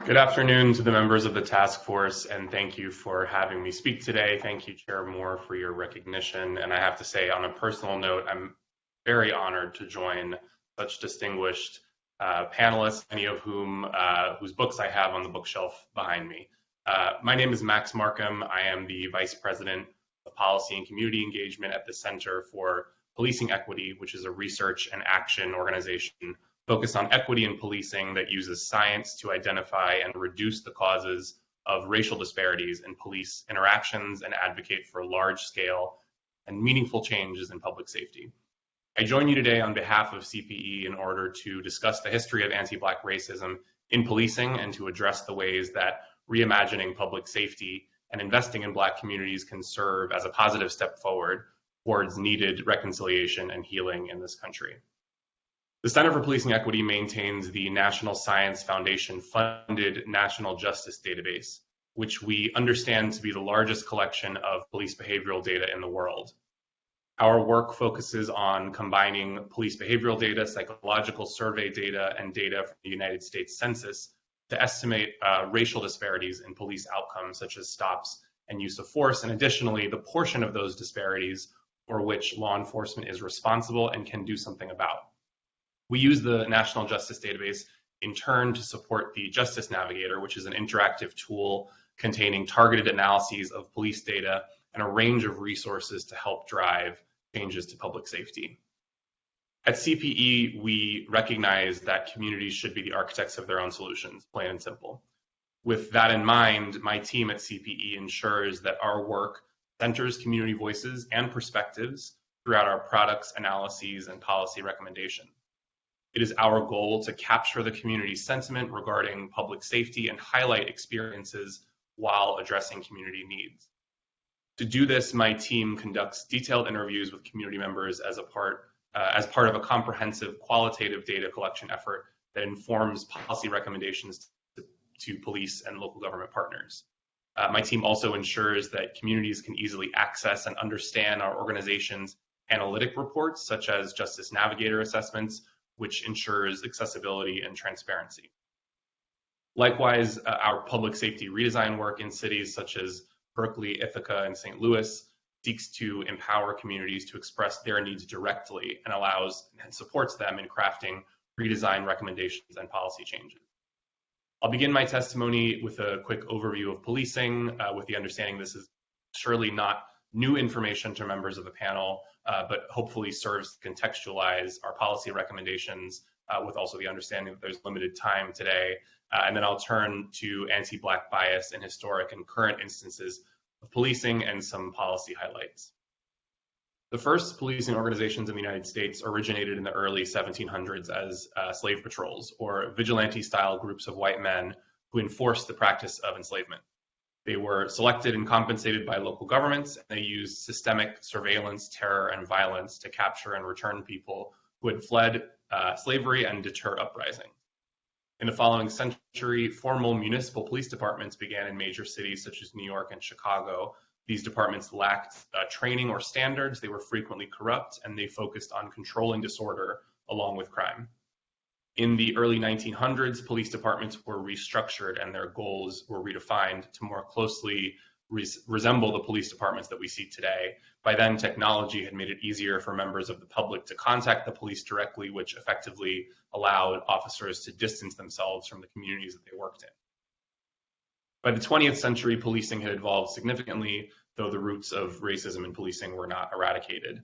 Good afternoon to the members of the task force, and thank you for having me speak today. Thank you, Chair Moore, for your recognition. And I have to say, on a personal note, I'm very honored to join such distinguished panelists, many of whom whose books I have on the bookshelf behind me. My name is Max Markham. I am the Vice President of Policy and Community Engagement at the Center for Policing Equity, which is a research and action organization focused on equity in policing that uses science to identify and reduce the causes of racial disparities in police interactions and advocate for large-scale and meaningful changes in public safety. I join you today on behalf of CPE in order to discuss the history of anti-Black racism in policing and to address the ways that reimagining public safety and investing in Black communities can serve as a positive step forward towards needed reconciliation and healing in this country. The Center for Policing Equity maintains the National Science Foundation-funded National Justice Database, which we understand to be the largest collection of police behavioral data in the world. Our work focuses on combining police behavioral data, psychological survey data, and data from the United States Census to estimate racial disparities in police outcomes, such as stops and use of force, and additionally, the portion of those disparities for which law enforcement is responsible and can do something about. We use the National Justice Database in turn to support the Justice Navigator, which is an interactive tool containing targeted analyses of police data and a range of resources to help drive changes to public safety. At CPE, we recognize that communities should be the architects of their own solutions, plain and simple. With that in mind, my team at CPE ensures that our work centers community voices and perspectives throughout our products, analyses, and policy recommendations. It is our goal to capture the community's sentiment regarding public safety and highlight experiences while addressing community needs. To do this, my team conducts detailed interviews with community members as part of a comprehensive qualitative data collection effort that informs policy recommendations to police and local government partners. My team also ensures that communities can easily access and understand our organization's analytic reports, such as Justice Navigator assessments, which ensures accessibility and transparency. Likewise, our public safety redesign work in cities such as Berkeley, Ithaca, and St. Louis seeks to empower communities to express their needs directly and allows and supports them in crafting redesign recommendations and policy changes. I'll begin my testimony with a quick overview of policing, with the understanding this is surely not new information to members of the panel, but hopefully serves to contextualize our policy recommendations with also the understanding that there's limited time today. And then I'll turn to anti-Black bias in historic and current instances of policing and some policy highlights. The first policing organizations in the United States originated in the early 1700s as slave patrols, or vigilante-style groups of white men who enforced the practice of enslavement. They were selected and compensated by local governments, and they used systemic surveillance, terror, and violence to capture and return people who had fled slavery and deter uprising. In the following century, formal municipal police departments began in major cities such as New York and Chicago. These departments lacked training or standards, they were frequently corrupt, and they focused on controlling disorder along with crime. In the early 1900s, police departments were restructured and their goals were redefined to more closely resemble the police departments that we see today. By then, technology had made it easier for members of the public to contact the police directly, which effectively allowed officers to distance themselves from the communities that they worked in. By the 20th century, policing had evolved significantly, though the roots of racism in policing were not eradicated.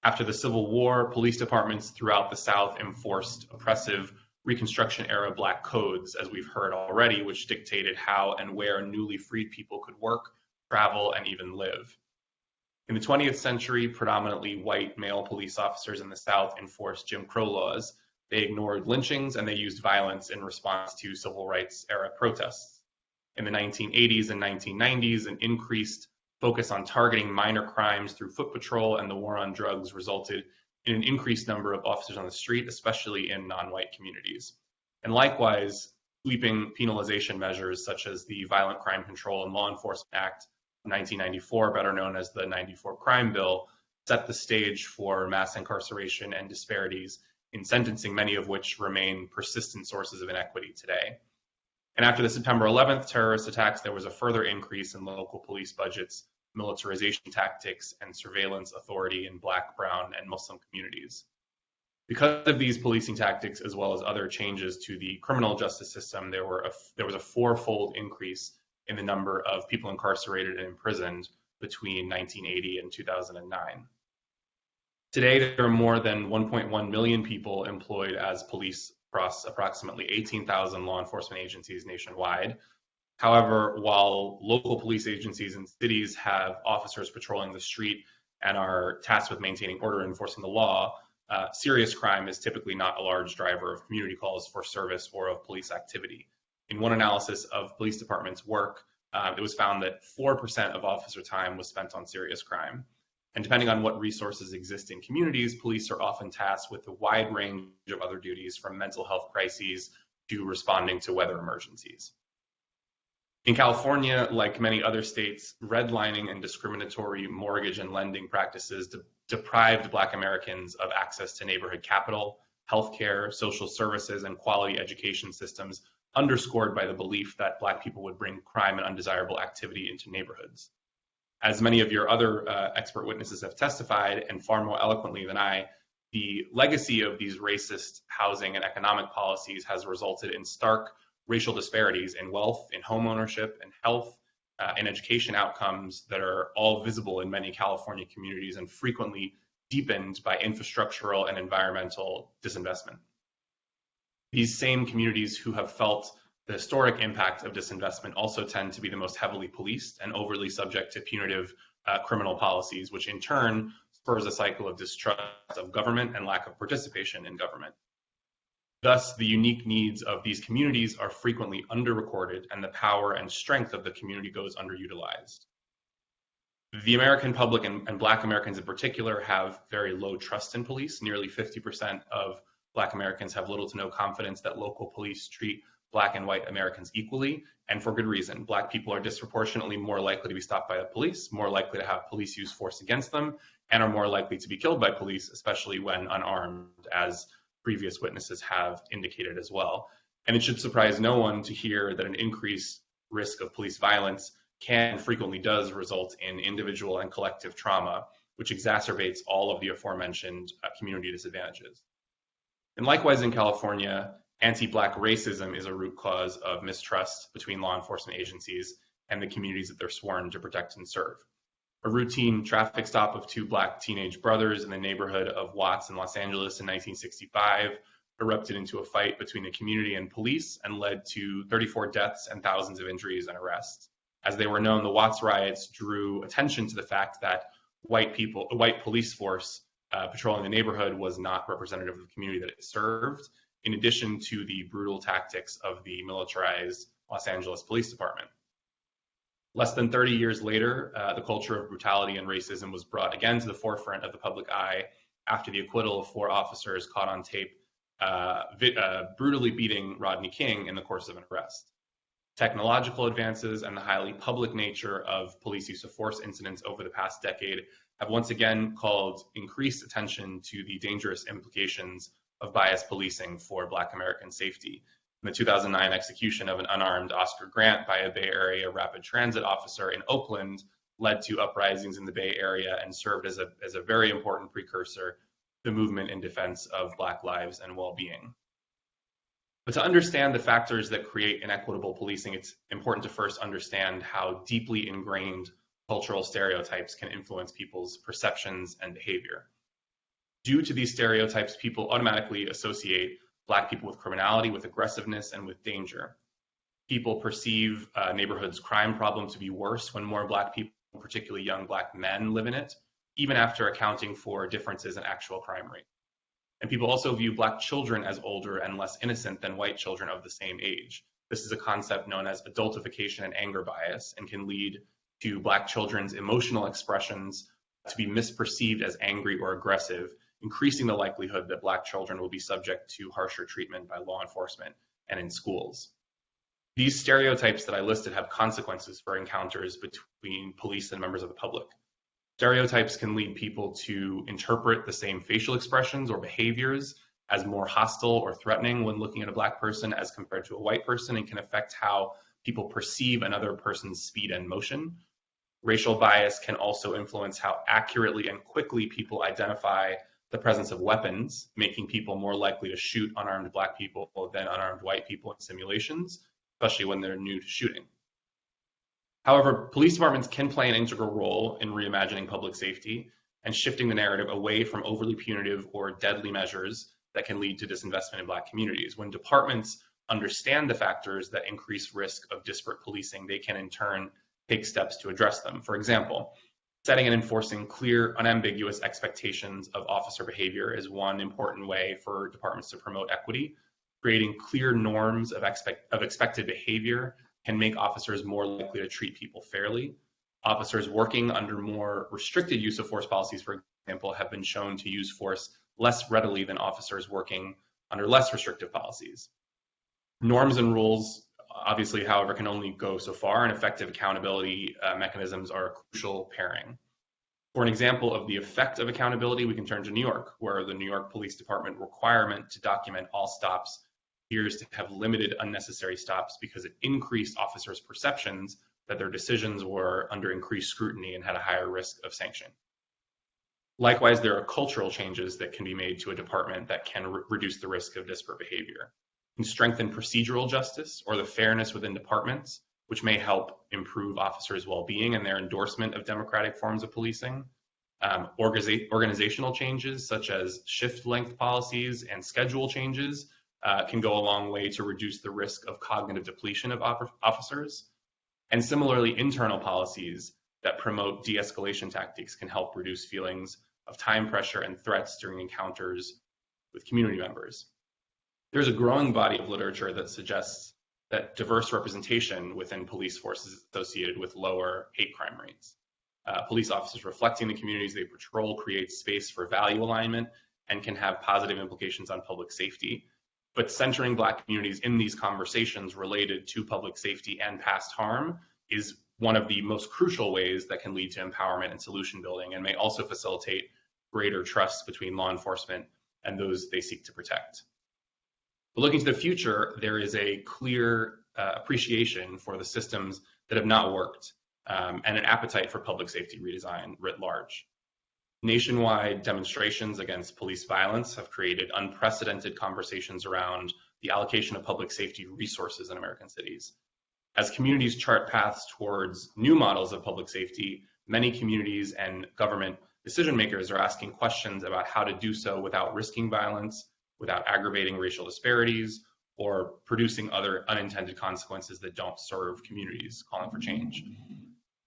After the Civil War, police departments throughout the South enforced oppressive Reconstruction-era Black codes, as we've heard already, which dictated how and where newly freed people could work, travel, and even live. In the 20th century, predominantly white male police officers in the South enforced Jim Crow laws. They ignored lynchings and they used violence in response to civil rights-era protests. In the 1980s and 1990s, an increased focus on targeting minor crimes through foot patrol and the war on drugs resulted in an increased number of officers on the street, especially in non-white communities. And likewise, sweeping penalization measures such as the Violent Crime Control and Law Enforcement Act of 1994, better known as the '94 Crime Bill, set the stage for mass incarceration and disparities in sentencing, many of which remain persistent sources of inequity today. And after the September 11th terrorist attacks, there was a further increase in local police budgets, militarization tactics, and surveillance authority in Black, Brown, and Muslim communities. Because of these policing tactics, as well as other changes to the criminal justice system, there was a fourfold increase in the number of people incarcerated and imprisoned between 1980 and 2009. Today, there are more than 1.1 million people employed as police across approximately 18,000 law enforcement agencies nationwide. However, while local police agencies in cities have officers patrolling the street and are tasked with maintaining order and enforcing the law, serious crime is typically not a large driver of community calls for service or of police activity. In one analysis of police departments' work, it was found that 4% of officer time was spent on serious crime. And depending on what resources exist in communities, police are often tasked with a wide range of other duties, from mental health crises to responding to weather emergencies. In California, like many other states, redlining and discriminatory mortgage and lending practices deprived Black Americans of access to neighborhood capital, healthcare, social services, and quality education systems, underscored by the belief that Black people would bring crime and undesirable activity into neighborhoods. As many of your other expert witnesses have testified, and far more eloquently than I, the legacy of these racist housing and economic policies has resulted in stark racial disparities in wealth, in home ownership, in health, and education outcomes that are all visible in many California communities and frequently deepened by infrastructural and environmental disinvestment. These same communities who have felt the historic impact of disinvestment also tend to be the most heavily policed and overly subject to punitive criminal policies, which in turn spurs a cycle of distrust of government and lack of participation in government. Thus, the unique needs of these communities are frequently underrecorded, and the power and strength of the community goes underutilized. The American public, and Black Americans in particular, have very low trust in police. Nearly 50% of Black Americans have little to no confidence that local police treat Black and white Americans equally, and for good reason. Black people are disproportionately more likely to be stopped by the police, more likely to have police use force against them, and are more likely to be killed by police, especially when unarmed, as previous witnesses have indicated as well. And it should surprise no one to hear that an increased risk of police violence can and frequently does result in individual and collective trauma, which exacerbates all of the aforementioned community disadvantages. And likewise in California, anti-Black racism is a root cause of mistrust between law enforcement agencies and the communities that they're sworn to protect and serve. A routine traffic stop of two Black teenage brothers in the neighborhood of Watts in Los Angeles in 1965 erupted into a fight between the community and police and led to 34 deaths and thousands of injuries and arrests. As they were known, the Watts riots drew attention to the fact that a white police force patrolling the neighborhood was not representative of the community that it served, in addition to the brutal tactics of the militarized Los Angeles Police Department. Less than 30 years later, the culture of brutality and racism was brought again to the forefront of the public eye after the acquittal of 4 officers caught on tape brutally beating Rodney King in the course of an arrest. Technological advances and the highly public nature of police use of force incidents over the past decade have once again called increased attention to the dangerous implications of biased policing for Black American safety. In the 2009 execution of an unarmed Oscar Grant by a Bay Area rapid transit officer in Oakland led to uprisings in the Bay Area and served as a very important precursor to the movement in defense of Black lives and well-being. But to understand the factors that create inequitable policing, it's important to first understand how deeply ingrained cultural stereotypes can influence people's perceptions and behavior. Due to these stereotypes, people automatically associate Black people with criminality, with aggressiveness, and with danger. People perceive a neighborhood's crime problem to be worse when more Black people, particularly young Black men, live in it, even after accounting for differences in actual crime rate. And people also view Black children as older and less innocent than white children of the same age. This is a concept known as adultification and anger bias, and can lead to Black children's emotional expressions to be misperceived as angry or aggressive, increasing the likelihood that Black children will be subject to harsher treatment by law enforcement and in schools. These stereotypes that I listed have consequences for encounters between police and members of the public. Stereotypes can lead people to interpret the same facial expressions or behaviors as more hostile or threatening when looking at a Black person as compared to a white person, and can affect how people perceive another person's speed and motion. Racial bias can also influence how accurately and quickly people identify the presence of weapons, making people more likely to shoot unarmed Black people than unarmed white people in simulations, especially when they're new to shooting. However, police departments can play an integral role in reimagining public safety and shifting the narrative away from overly punitive or deadly measures that can lead to disinvestment in Black communities. When departments understand the factors that increase risk of disparate policing, they can in turn take steps to address them. For example, setting and enforcing clear, unambiguous expectations of officer behavior is one important way for departments to promote equity. Creating clear norms of expected behavior can make officers more likely to treat people fairly. Officers working under more restricted use of force policies, for example, have been shown to use force less readily than officers working under less restrictive policies. Norms and rules, obviously, however, can only go so far, and effective accountability mechanisms are a crucial pairing. For an example of the effect of accountability, we can turn to New York, where the New York Police Department requirement to document all stops appears to have limited unnecessary stops because it increased officers' perceptions that their decisions were under increased scrutiny and had a higher risk of sanction. Likewise, there are cultural changes that can be made to a department that can reduce the risk of disparate behavior. Can strengthen procedural justice or the fairness within departments, which may help improve officers' well-being and their endorsement of democratic forms of policing. Organizational changes such as shift length policies and schedule changes can go a long way to reduce the risk of cognitive depletion of officers. And similarly, internal policies that promote de-escalation tactics can help reduce feelings of time pressure and threats during encounters with community members. There's a growing body of literature that suggests that diverse representation within police forces is associated with lower hate crime rates. Police officers reflecting the communities they patrol creates space for value alignment and can have positive implications on public safety. But centering Black communities in these conversations related to public safety and past harm is one of the most crucial ways that can lead to empowerment and solution building, and may also facilitate greater trust between law enforcement and those they seek to protect. But looking to the future, there is a clear appreciation for the systems that have not worked and an appetite for public safety redesign writ large. Nationwide demonstrations against police violence have created unprecedented conversations around the allocation of public safety resources in American cities. As communities chart paths towards new models of public safety, many communities and government decision makers are asking questions about how to do so without risking violence, without aggravating racial disparities, or producing other unintended consequences that don't serve communities calling for change.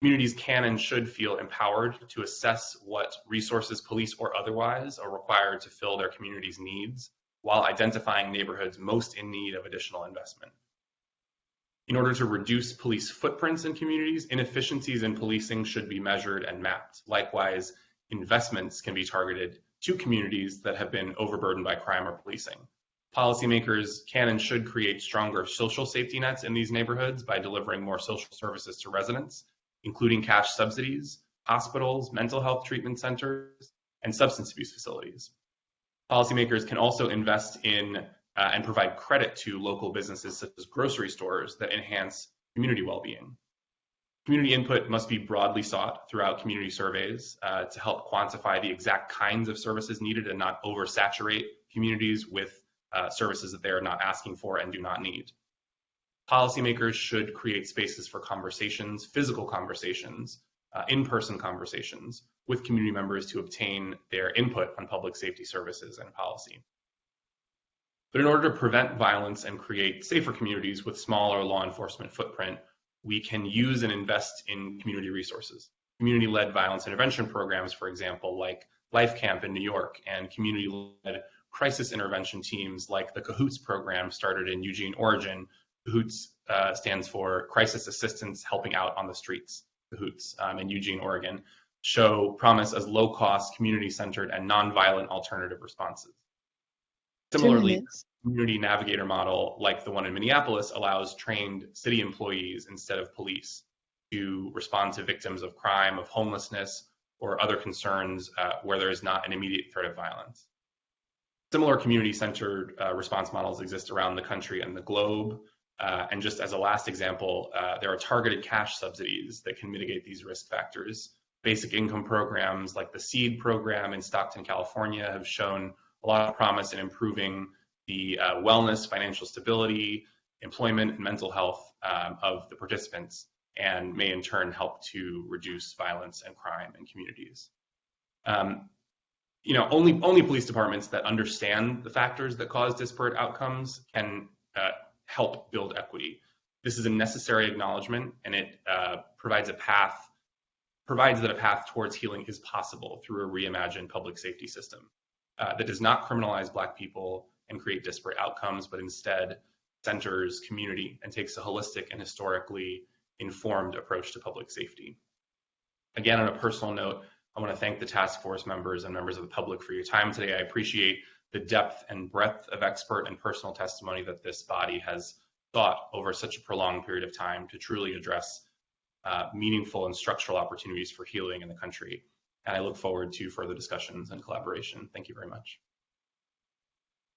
Communities can and should feel empowered to assess what resources, police or otherwise, are required to fill their community's needs while identifying neighborhoods most in need of additional investment. In order to reduce police footprints in communities, inefficiencies in policing should be measured and mapped. Likewise, investments can be targeted to communities that have been overburdened by crime or policing. Policymakers can and should create stronger social safety nets in these neighborhoods by delivering more social services to residents, including cash subsidies, hospitals, mental health treatment centers, and substance abuse facilities. Policymakers can also invest in and provide credit to local businesses such as grocery stores that enhance community well-being. Community input must be broadly sought throughout community surveys to help quantify the exact kinds of services needed and not oversaturate communities with services that they are not asking for and do not need. Policymakers should create spaces for conversations, physical conversations, in-person conversations with community members to obtain their input on public safety services and policy. But in order to prevent violence and create safer communities with smaller law enforcement footprint, we can use and invest in community resources. Community-led violence intervention programs, for example, like Life Camp in New York, and community-led crisis intervention teams like the CAHOOTS program started in Eugene, Oregon. CAHOOTS stands for Crisis Assistance Helping Out on the Streets, CAHOOTS in Eugene, Oregon, show promise as low-cost, community-centered, and nonviolent alternative responses. Similarly, community navigator model like the one in Minneapolis allows trained city employees instead of police to respond to victims of crime, of homelessness, or other concerns where there is not an immediate threat of violence. Similar community-centered response models exist around the country and the globe. And just as a last example, there are targeted cash subsidies that can mitigate these risk factors. Basic income programs like the SEED program in Stockton, California, have shown a lot of promise in improving the wellness, financial stability, employment, and mental health of the participants, and may in turn help to reduce violence and crime in communities. Only police departments that understand the factors that cause disparate outcomes can help build equity. This is a necessary acknowledgement, and it provides that a path towards healing is possible through a reimagined public safety system that does not criminalize Black people and create disparate outcomes, but instead centers community and takes a holistic and historically informed approach to public safety. Again, on a personal note, I want to thank the task force members and members of the public for your time today. I appreciate the depth and breadth of expert and personal testimony that this body has sought over such a prolonged period of time to truly address meaningful and structural opportunities for healing in the country. And I look forward to further discussions and collaboration. Thank you very much.